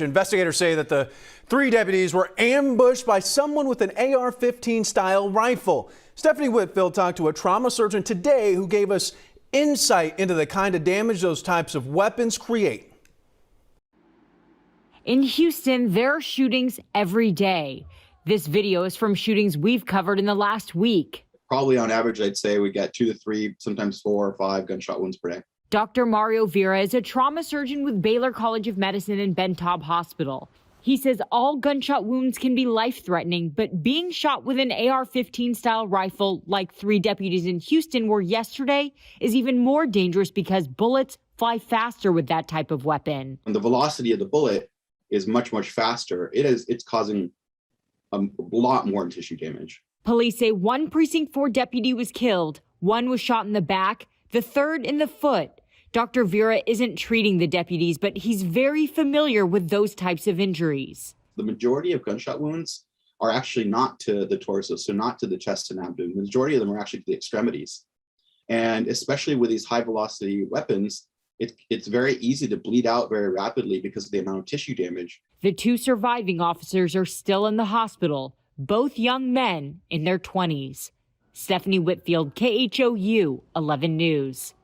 Investigators say that the three deputies were ambushed by someone with an AR-15 style rifle. Stephanie Whitfield talked to a trauma surgeon today who gave us insight into the kind of damage those types of weapons create. In Houston, there are shootings every day. This video is from shootings we've covered in the last week. Probably on average, I'd say we get 2 to 3, sometimes 4 or 5 gunshot wounds per day. Dr. Mario Vera is a trauma surgeon with Baylor College of Medicine and Ben Taub Hospital. He says all gunshot wounds can be life-threatening, but being shot with an AR-15 style rifle like three deputies in Houston were yesterday is even more dangerous because bullets fly faster with that type of weapon. And the velocity of the bullet is much, much faster. It's causing a lot more tissue damage. Police say one precinct 4 deputy was killed, one was shot in the back, the third in the foot. Dr. Vera isn't treating the deputies, but he's very familiar with those types of injuries. The majority of gunshot wounds are actually not to the torso, so not to the chest and abdomen. The majority of them are actually to the extremities. And especially with these high velocity weapons, it's very easy to bleed out very rapidly because of the amount of tissue damage. The 2 surviving officers are still in the hospital, both young men in their 20s. Stephanie Whitfield, KHOU 11 News.